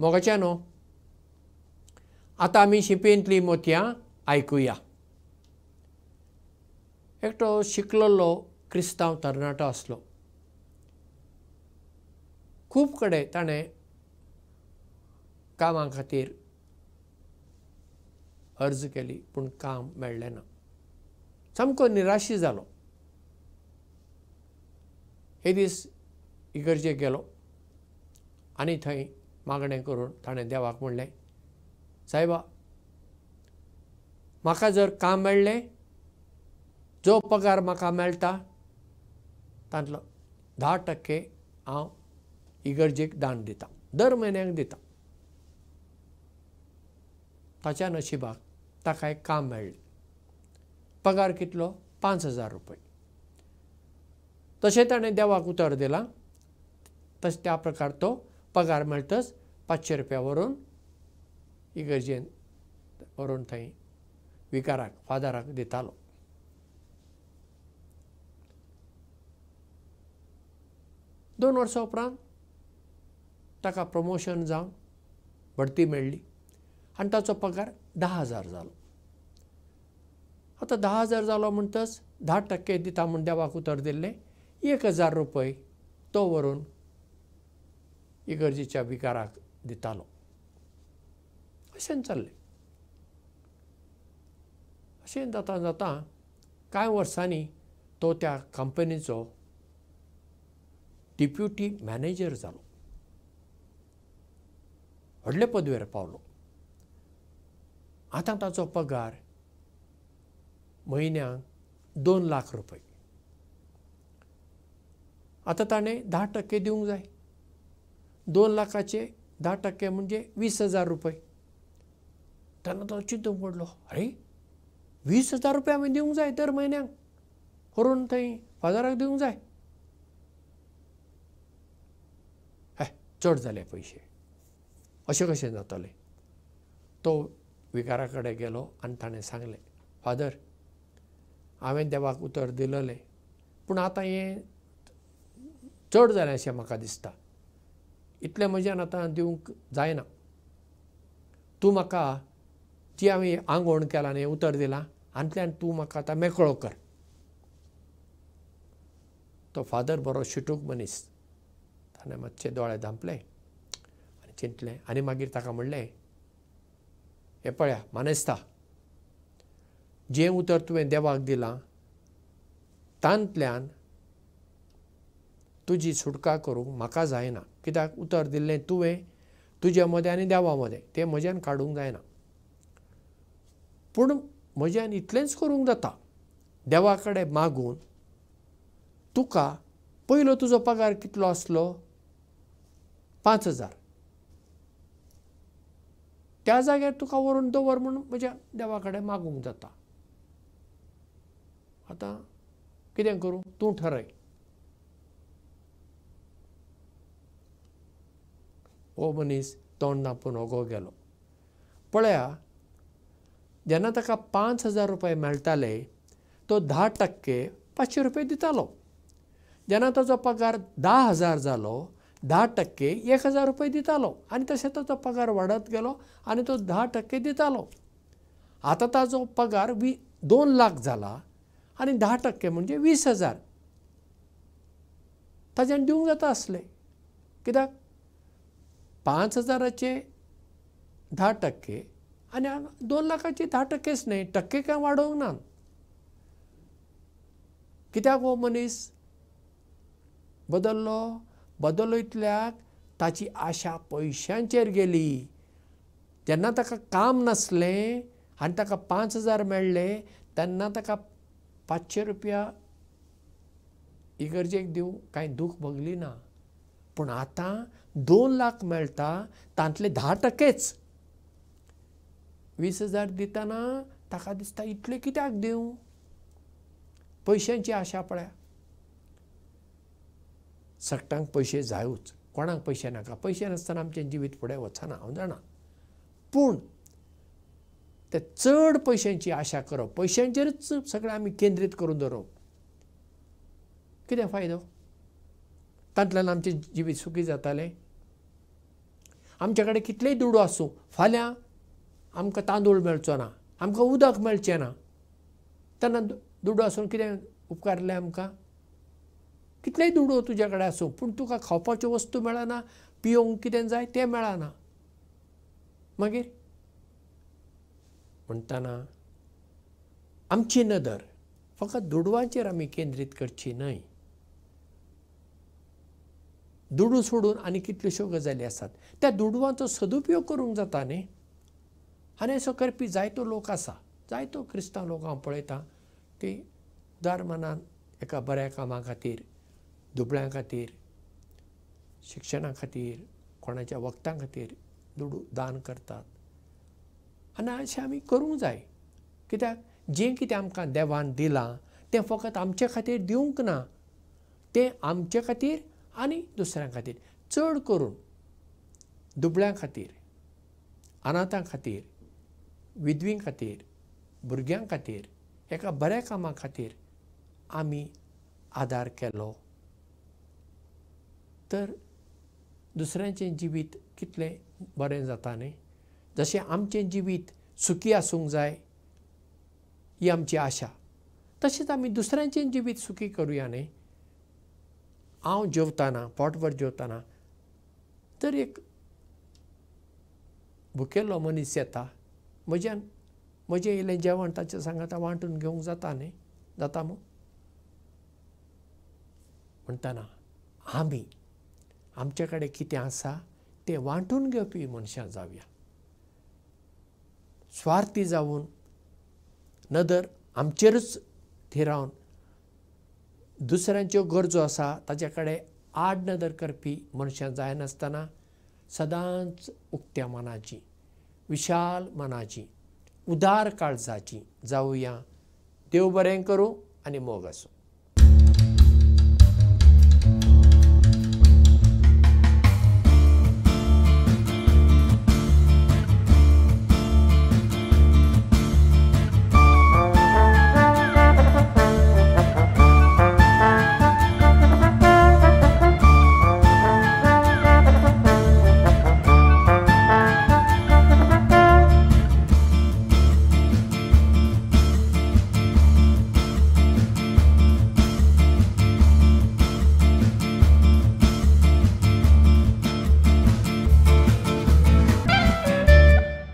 मोगाच्यानो आतां आमी शिंपेंतलीं मोतयां आयकुया. एकटो शिकलेलो क्रिस्तांव तरणाटो आसलो. खूब कडेन ताणें कामा खातीर अर्ज केली पूण काम मेळ्ळें ना. सामको निराशी जालो. एक दीस इगर्जेक गेलो आनी थंय मागणें करून ताणें देवाक म्हणलें, सायबा म्हाका जर काम मेळ्ळें, जो पगार म्हाका मेळटा तांतलो 10% हांव इगर्जेक दान दितां, दर म्हयन्याक दितां. ताच्या नशिबाक ताका एक काम मेळ्ळें. पगार कितलो? 5,000 रुपये. तशें ताणें देवाक उतर दिलां. तशें त्या प्रकार तो पगार मेळटच 500 रुपया व्हरून इगर्जेन व्हरून थंय विकाराक फादराक दितालो. दोन वर्सां उपरांत ताका प्रमोशन जावन बडती मेळ्ळी आनी ताचो पगार 10,000 जालो. आतां 10,000 जालो म्हणटच 10% दिता म्हूण देवाक उतर दिल्लें 1,000 रुपये तो व्हरून इगर्जेच्या विकाराक दितालो. अशें चल्लें. अशें जाता जाता कांय वर्सांनी तो त्या कंपनीचो डिप्युटी मॅनेजर जालो. व्हडले पदवेर पावलो. आतां ताचो पगार म्हयन्याक 2 लाख रुपये. आतां ताणें 10% दिवंक जाय. 2 लाखाचे 10% म्हणजे 20,000 रुपये. तेन्ना तो चिंतूंक पडलो, अरे 20,000 रुपया हांवें दिवंक जाय दर म्हयन्याक, व्हरून थंय फादराक दिवंक जाय. चड जाले पयशे, अशें कशें जातलें. तो विकारा कडेन गेलो आनी ताणें सांगलें, फादर हांवें देवाक उतर दिलेलें पूण आतां हें चड जालें अशें म्हाका दिसता. इतलें म्हज्यान आतां दिवंक जायना. तूं म्हाका जी हांवें आंगवण केलां आनी उतर दिलां हातूंतल्यान तूं म्हाका आतां मेकळो कर. तो फादर बरो शिटूक मनीस. ताणें मातशे दोळे धांपले आनी चिंतलें आनी मागीर ताका म्हणलें, हे पळया मानेस्ता, जें उतर तुवें देवाक दिलां तांतल्यान तुजी सुटका करूंक म्हाका जायना. कित्याक उतर दिल्लें तुवें तुज्या मदें आनी देवा मदें, तें म्हज्यान काडूंक जायना. पूण म्हज्यान इतलेंच करूंक जाता, देवा कडेन मागून तुका पयलो तुजो पगार कितलो आसलो? 5,000. त्या जाग्यार तुका व्हरून दवर म्हूण म्हज्या देवा कडेन मागूंक जाता. आतां कितें करूं तूं ठरय. हो मनीस तोंड धांपून ओगो गेलो. पळया, जेन्ना ताका 5,000 रुपये मेळटाले तो 10% 500 रुपये दितालो. जेन्ना ताचो पगार 10,000 जालो 10% 1,000 रुपये दितालो आनी तशें ताचो पगार वाडत गेलो आनी तो 10% दितालो. आतां ताचो पगार 2 लाख जाला आनी 10% म्हणजे 20,000. ताच्यान दिवंक जाता आसलें. कित्याक 5,000चे 10% आनी 2 लाखाचे 10%च न्हय, टक्के कांय वाडोवंक ना. कित्याक हो मनीस बदल्लो इतल्याक ताची आशा पयशांचेर गेली. जेन्ना ताका काम नासलें आनी ताका 5,000 मेळ्ळे तेन्ना ताका 500 रुपया इगर्जेक दिवंक कांय दूख भोगली ना. पूण आतां 2 लाख मेळटा तांतले 10%च 20,000 दितना ताका दिसता इतले कित्याक दिवं. पयशांची आशा पळया. सगळ्यांक पयशे जायूच, कोणाक पयशे नाका. पयशे नासतना आमचें जिवीत फुडें वचना हांव जाणा. पूण ते चड पयशांची आशा करप, पयशांचेरच सगळें आमी केंद्रीत करून दवरप, कितें फायदो. तांतल्यान आमचें जिवीत सुखी जातालें. आमचे कडेन कितलेय दुडू आसूं, फाल्यां आमकां तांदूळ मेळचो ना, आमकां उदक मेळचें ना, तेन्ना दुडू आसून कितें उपकारलें आमकां? कितलेय दुडू तुज्या कडेन आसूं, पूण तुका खावपाच्यो वस्तू मेळना, पिवंक कितें जाय तें मेळना. मागीर म्हणटना आमची नदर फकत दुडवांचेर आमी केंद्रीत करची न्हय. दुडू सोडून आनी कितल्योश्यो गजाली आसात, त्या दुडवांचो सदुपयोग करूंक जाता न्ही. आनी असो करपी जायतो लोक आसा, जायतो क्रिस्तांव लोक हांव पळयतां की उदार मनान एका बऱ्या कामा खातीर, दुबळ्यां खातीर, शिक्षणा खातीर, कोणाच्या वखदां खातीर दुडू दान करतात. आनी अशें आमी करूंक जाय. कित्याक जें कितें आमकां देवान दिलां तें फकत आमचे खातीर दिवंक ना, तें आमचे खातीर आनी दुसऱ्यां खातीर, चड करून दुबळ्यां खातीर, अनाथां खातीर, विधवीं खातीर, भुरग्यां खातीर, एका बऱ्या कामा खातीर आमी आदार केलो तर दुसऱ्यांचें जिवीत कितलें बरें जाता न्ही. जशें आमचें जिवीत सुखी आसूंक जाय ही आमची आशा, तशेंच आमी दुसऱ्यांचें जिवीत सुखी करुया न्ही. हांव जेवताना, पोटभर जेवताना तर एक भुकेल्लो मनीस येता, म्हजें इल्लें जेवण ताचे सांगाता वांटून घेवंक जाता न्ही, जाता मू. म्हणटना आमी आमचे कडेन कितें आसा तें वांटून घेवपी मनशां जावया. स्वार्थी जावन नदर आमचेरूच थिरावन दुसऱ्यांच्यो गरजो आसा ताचे कडेन आड नदर करपी मनशां जायनासतना सदांच उक्त्या मनाची, विशाल मनाची, उदार काळजाची जावया. देव बरें करूं आनी मोग आसूं.